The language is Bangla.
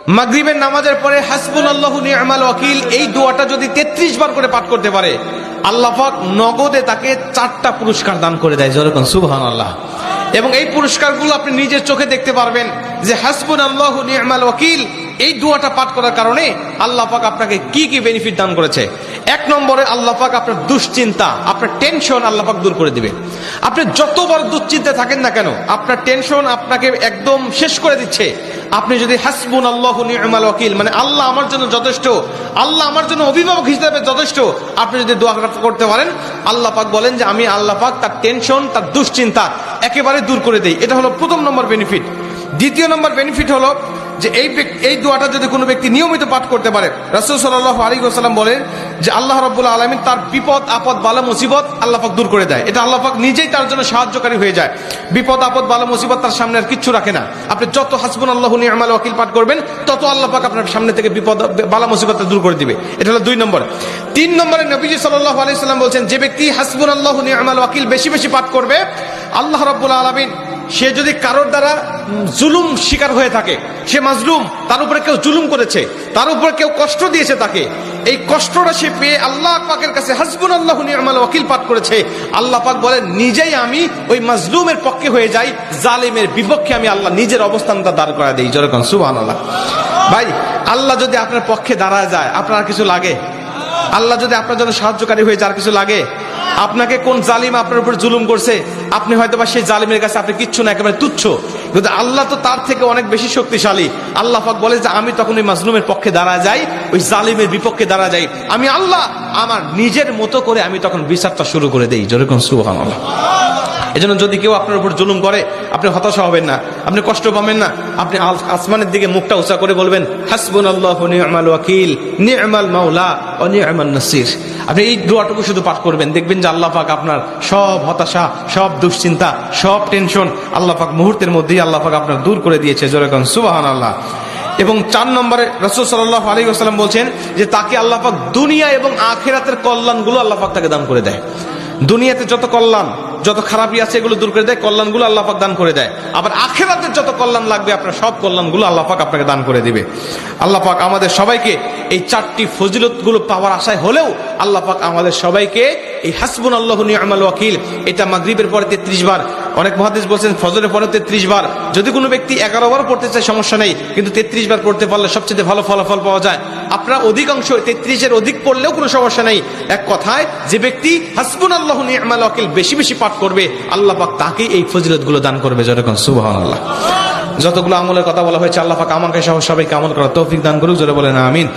মাগরিবের নামাজের পরে হাসবুনাল্লাহু নি'মাল ওয়াকিল এই দোয়াটা যদি 33 বার করে পাঠ করতে পারে, আল্লাহ পাক নগদে তাকে 4টা পুরস্কার দান করে দেয়। যেরকম সুবহানাল্লাহ। এবং এই পুরস্কারগুলো আপনি নিজের চোখে দেখতে পারবেন যে হাসবুনাল্লাহু নি'মাল ওয়াকিল এই দোয়াটা পাঠ করার কারণে আল্লাহ পাক আপনাকে কি কি বেনিফিট দান করেছে। 1 নম্বরে আল্লাহ পাক আপনার দুশ্চিন্তা, আপনার টেনশন আল্লাহ পাক দূর করে দিবে। আপনি যত বড় দুশ্চিন্তায় থাকেন না কেন, আপনার টেনশন আপনাকে একদম শেষ করে দিচ্ছে। আপনি যদি হাসবুনাল্লাহু নি'মাল ওয়াকিল মানে আল্লাহ আমার জন্য যথেষ্ট, আল্লাহ আমার জন্য অভিভাবক হিসেবে যথেষ্ট, আপনি যদি দোয়া করতে পারেন, আল্লাহ পাক বলেন যে আমি আল্লাহ পাক তার টেনশন, তার দুশ্চিন্তা একেবারে দূর করে দেই। এটা হলো প্রথম নম্বর বেনিফিট। দ্বিতীয় নম্বর বেনিফিট হলো যে এই দোয়াটা যদি কোনো ব্যক্তি নিয়মিত পাঠ করতে পারে, রাসূল সাল্লাল্লাহু আলাইহি ওয়াসাল্লাম বলেন যে আল্লাহ রাব্বুল আলামিন তার বিপদ আপদ বালা মুসিবত আল্লাহ পাক দূর করে দেয়। এটা আল্লাহ পাক নিজেই তার জন্য সাহায্যকারী হয়ে যায়। বিপদ আপদ বালা মুসিবত তার সামনে আর কিচ্ছু রাখে না। আপনি যত হাসবুনাল্লাহু নি'মাল ওয়াকিল পাঠ করবেন, তত আল্লাহ পাক আপনার সামনে থেকে বিপদ বালা মুসিবত দূর করে দিবে। এটা হলো 2 নম্বর। 3 নম্বরে নবীজি সাল্লাল্লাহু আলাইহি ওয়াসাল্লাম বলছেন, যে ব্যক্তি হাসবুনাল্লাহু নি'মাল ওয়াকিল বেশি বেশি পাঠ করবে, আল্লাহ রাব্বুল আলামিন সে যদি কারোর দ্বারা জুলুম শিকার হয়ে থাকে, সে মাজলুম, তার উপরে কেউ জুলুম করেছে, তার উপরে কেউ কষ্ট দিয়েছে, তাকে এই কষ্টটা সে পেয়ে আল্লাহ পাকের কাছে হাসবুনাল্লাহু নি'মাল ওয়াকিল পাঠ করেছে, আল্লাহ পাক বলেন নিজেই আমি ওই মাজলুমের পক্ষে হয়ে যাই, জালিমের বিপক্ষে আমি আল্লাহ নিজের অবস্থানটা দাঁড় করা দেই। যেরকম সুবহানাল্লাহ। ভাই, আল্লাহ যদি আপনার পক্ষে দাঁড়ায় যায়, আপনার আর কিছু লাগে? আল্লাহ যদি আপনার জন্য সাহায্যকারী হয়ে যায়, আর কিছু লাগে? আপনাকে কোন জালিম আপনার উপর জুলুম করছে, আপনি হয়তো বা সেই জালিমের কাছে আপনি কিচ্ছু না, একেবারে তুচ্ছ, কিন্তু আল্লাহ তো তার থেকে অনেক বেশি শক্তিশালী। আল্লাহ পাক বলে যে আমি তখন ওই মাজলুমের পক্ষে দাঁড়া যাই, ওই জালিমের বিপক্ষে দাঁড়া যাই, আমি আল্লাহ আমার নিজের মতো করে আমি তখন বিচারটা শুরু করে দেই। যেরকম সুবহানাল্লাহ। এজন্য যদি কেউ আপনার উপর জুলুম করে, আপনি হতাশা হবেন না, আপনি কষ্ট পাবেন না, আপনি আসমানের দিকে মুখটা উঁচা করে বলবেন হাসবুনাল্লাহু নি'মাল ওয়াকিল নি'মাল মাওলা ওয়া নি'মান নাসির। আপনি এই দোয়াটুকু শুধু পাঠ করবেন, দেখবেন যে আল্লাহ পাক আপনার সব হতাশা, সব দুশ্চিন্তা, সব টেনশন আল্লাহ পাক মুহূর্তের মধ্যেই আল্লাহ পাক আপনার দূর করে দিয়েছে। যেরকম সুবহানাল্লাহ। এবং 4 নম্বরে রাসূল সাল্লাল্লাহু আলাইহি ওয়াসাল্লাম বলছেন যে তাকে আল্লাহ পাক দুনিয়া এবং আখিরাতের কল্যাণগুলো আল্লাহ পাক তাকে দান করে দেয়। দুনিয়াতে যত কল্যাণ, যত খারাপই আছে এগুলো দূর করে দেয়, কল্যাণগুলো আল্লাহ পাক দান করে দেয়। আবার আখিরাতের যত কল্যাণ লাগবে আপনার সব কল্যাণগুলো আল্লাহ পাক আপনাকে দান করে দিবে। আল্লাহ পাক আমাদের সবাইকে এই 4টি ফজিলতগুলো পাওয়ার আশায় হলেও আল্লাহ পাক আমাদের সবাইকে এই হাসবুনাল্লাহু নি'মাল ওয়াকিল এটা মাগরিবের পরে 33 বার, অনেক মুহাদ্দিস বলেছেন ফজরের পরে 33 বার, যদি কোনো ব্যক্তি 11 বার পড়তে চায় সমস্যা নেই, কিন্তু 33 বার পড়তে পারলে সবচেয়ে ভালো ফলাফল পাওয়া যায়। আপনারা অধিকাংশ 33-এর অধিক পড়লেও কোনো সমস্যা নেই। এক কথায় যে ব্যক্তি হাসবুনাল্লাহু নি'মাল ওয়াকিল বেশি বেশি পাঠ করবে, আল্লাহ পাক তাকে এই ফজিলতগুলো দান করবে। যেরকম সুবহানাল্লাহ। যতগুলো আমলের কথা বলা হয়েছে, আল্লাহ পাক আমাকে সহ সবাইকে আমল করার তৌফিক দান করুক। জোরে বলেন আমিন।